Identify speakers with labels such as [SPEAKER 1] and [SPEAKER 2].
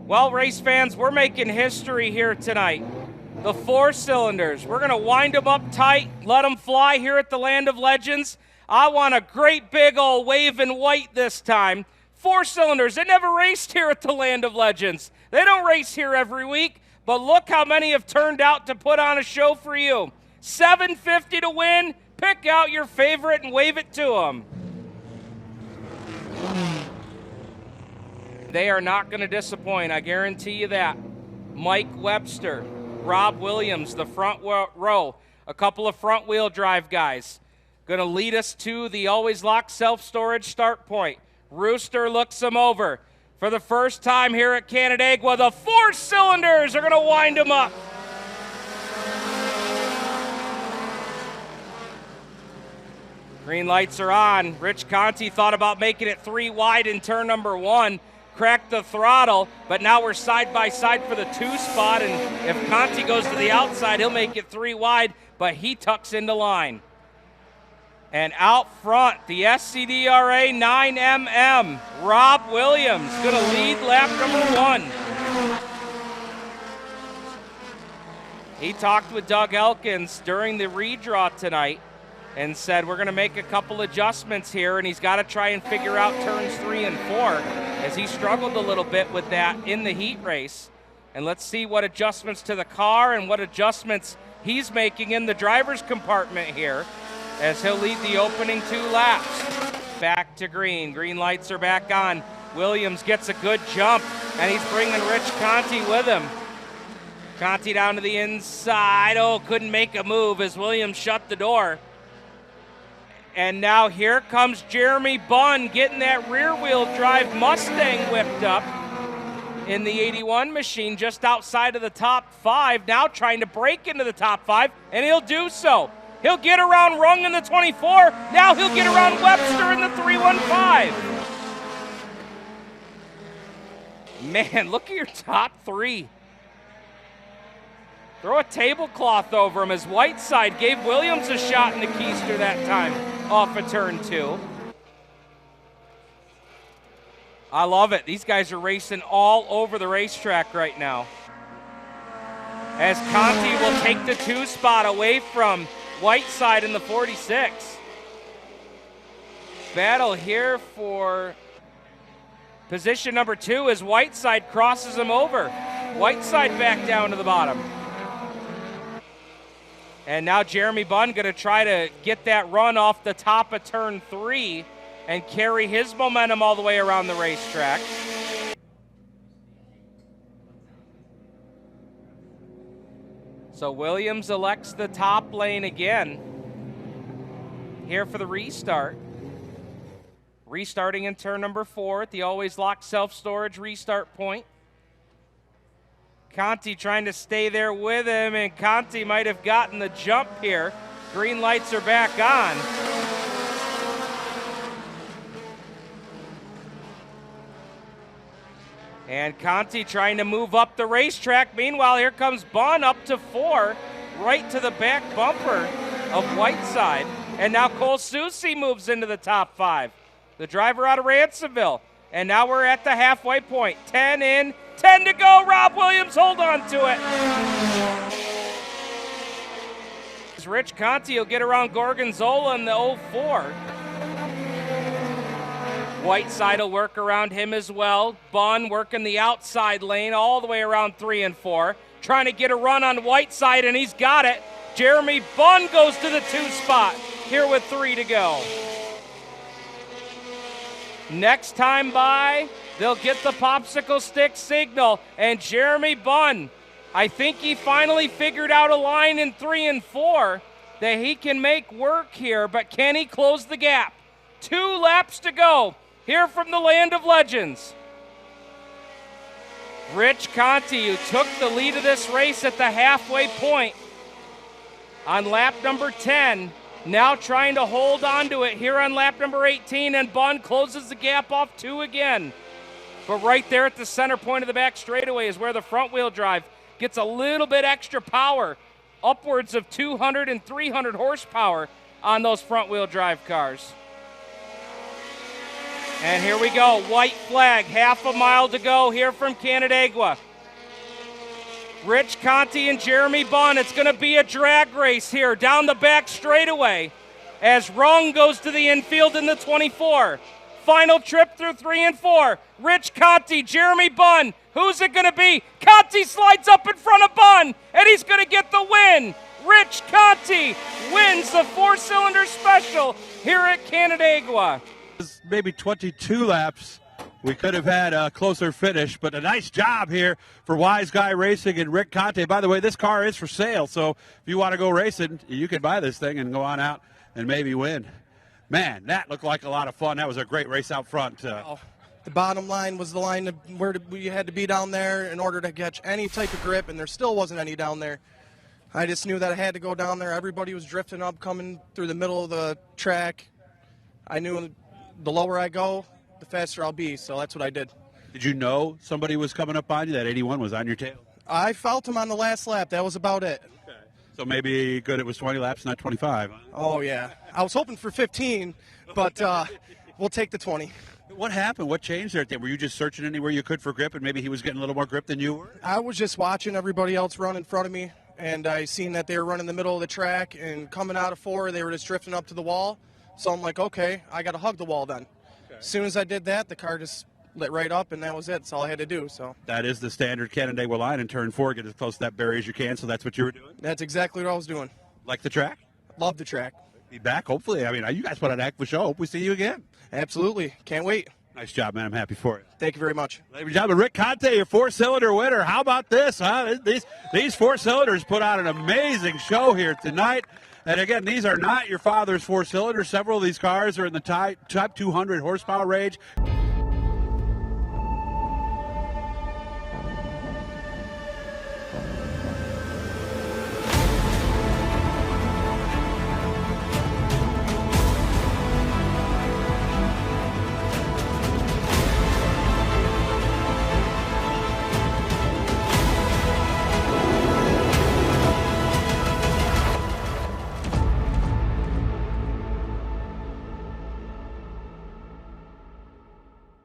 [SPEAKER 1] Well, race fans, we're making history here tonight. The 4 cylinders, we're gonna wind them up tight, let them fly here at the Land of Legends. I want a great big old waving white this time. 4 cylinders, they never raced here at the Land of Legends. They don't race here every week, but look how many have turned out to put on a show for you. $750 to win, pick out your favorite and wave it to them. They are not going to disappoint, I guarantee you that. Mike Webster, Rob Williams, the front row, a couple of front wheel drive guys. Going to lead us to the always locked self-storage start point. Rooster looks them over. For the first time here at Canandaigua, the 4 cylinders are going to wind them up. Green lights are on. Rich Conti thought about making it 3 wide in turn number 1. Cracked the throttle, but now we're side by side for the 2 spot, and if Conti goes to the outside, he'll make it 3 wide, but he tucks into line. And out front, the SCDRA 9MM, Rob Williams, gonna lead lap number 1. He talked with Doug Elkins during the redraw tonight and said we're gonna make a couple adjustments here, and he's gotta try and figure out turns 3 and 4, as he struggled a little bit with that in the heat race. And let's see what adjustments to the car and what adjustments he's making in the driver's compartment here, as he'll lead the opening 2 laps. Back to green. Green lights are back on. Williams gets a good jump, and he's bringing Rich Conti with him. Conti down to the inside. Oh, couldn't make a move as Williams shut the door. And now here comes Jeremy Bunn getting that rear-wheel drive Mustang whipped up in the 81 machine just outside of the top 5, now trying to break into the top 5, and he'll do so. He'll get around Rung in the 24, now he'll get around Webster in the 315. Man, look at your top 3. Throw a tablecloth over him as Whiteside gave Williams a shot in the keister that time off of turn 2. I love it. These guys are racing all over the racetrack right now. As Conti will take the 2 spot away from Whiteside in the 46. Battle here for position number 2 as Whiteside crosses him over. Whiteside back down to the bottom. And now Jeremy Bunn going to try to get that run off the top of turn 3 and carry his momentum all the way around the racetrack. So Williams elects the top lane again here for the restart. Restarting in turn number 4 at the always locked self-storage restart point. Conti trying to stay there with him, and Conti might have gotten the jump here. Green lights are back on. And Conti trying to move up the racetrack. Meanwhile, here comes Bunn up to 4, right to the back bumper of Whiteside. And now Cole Soucy moves into the top 5, the driver out of Ransomville. And now we're at the halfway point. 10 in, 10 to go. Rob Williams, hold on to it. Rich Conti will get around Gorgonzola in the 04. Whiteside will work around him as well. Bunn working the outside lane all the way around 3 and 4. Trying to get a run on Whiteside, and he's got it. Jeremy Bunn goes to the 2 spot here with 3 to go. Next time by, they'll get the popsicle stick signal, and Jeremy Bunn, I think he finally figured out a line in 3 and 4 that he can make work here, but can he close the gap? 2 laps to go here from the Land of Legends. Rich Conti, who took the lead of this race at the halfway point on lap number 10, now trying to hold on to it here on lap number 18, and Bunn closes the gap off 2 again. But right there at the center point of the back straightaway is where the front wheel drive gets a little bit extra power, upwards of 200 and 300 horsepower on those front wheel drive cars. And here we go, white flag, half a mile to go here from Canandaigua. Rich Conti and Jeremy Bunn, it's going to be a drag race here down the back straightaway as Rung goes to the infield in the 24. Final trip through 3 and 4. Rich Conti, Jeremy Bunn, who's it going to be? Conti slides up in front of Bunn, and he's going to get the win. Rich Conti wins the 4-cylinder special here at Canandaigua.
[SPEAKER 2] Maybe 22 laps. We could have had a closer finish, but a nice job here for Wise Guy Racing and Rick Conte. By the way, this car is for sale, so if you want to go racing, you can buy this thing and go on out and maybe win. Man, that looked like a lot of fun. That was a great race out front.
[SPEAKER 3] The bottom line was the line where we had to be down there in order to catch any type of grip, and there still wasn't any down there. I just knew that I had to go down there. Everybody was drifting up, coming through the middle of the track. I knew the lower I go, the faster I'll be, so that's what I did.
[SPEAKER 2] Did you know somebody was coming up on you? That 81 was on your tail?
[SPEAKER 3] I felt him on the last lap. That was about it.
[SPEAKER 2] Okay. So maybe good it was 20 laps, not 25. Huh?
[SPEAKER 3] Oh, yeah. I was hoping for 15, but we'll take the 20.
[SPEAKER 2] What happened? What changed there at the end? Were you just searching anywhere you could for grip, and maybe he was getting a little more grip than you were?
[SPEAKER 3] I was just watching everybody else run in front of me, and I seen that they were running the middle of the track, and coming out of 4, they were just drifting up to the wall. So I'm like, okay, I got to hug the wall then. Okay. As soon as I did that, the car just lit right up, and that was it. That's all I had to do. So
[SPEAKER 2] that is the standard Canandaigua line in turn 4. Get as close to that barrier as you can, so that's what you were doing?
[SPEAKER 3] That's exactly what I was doing.
[SPEAKER 2] Like the track?
[SPEAKER 3] Love the track.
[SPEAKER 2] Be back, hopefully. I mean, you guys put on a heck of a show. Hope we see you again.
[SPEAKER 3] Absolutely. Can't wait.
[SPEAKER 2] Nice job, man. I'm happy for you.
[SPEAKER 3] Thank you very much.
[SPEAKER 2] Ladies and gentlemen, Rick Conte, your 4-cylinder winner. How about this, huh? These 4-cylinders put on an amazing show here tonight. And again, these are not your father's 4-cylinders. Several of these cars are in the type 200 horsepower range.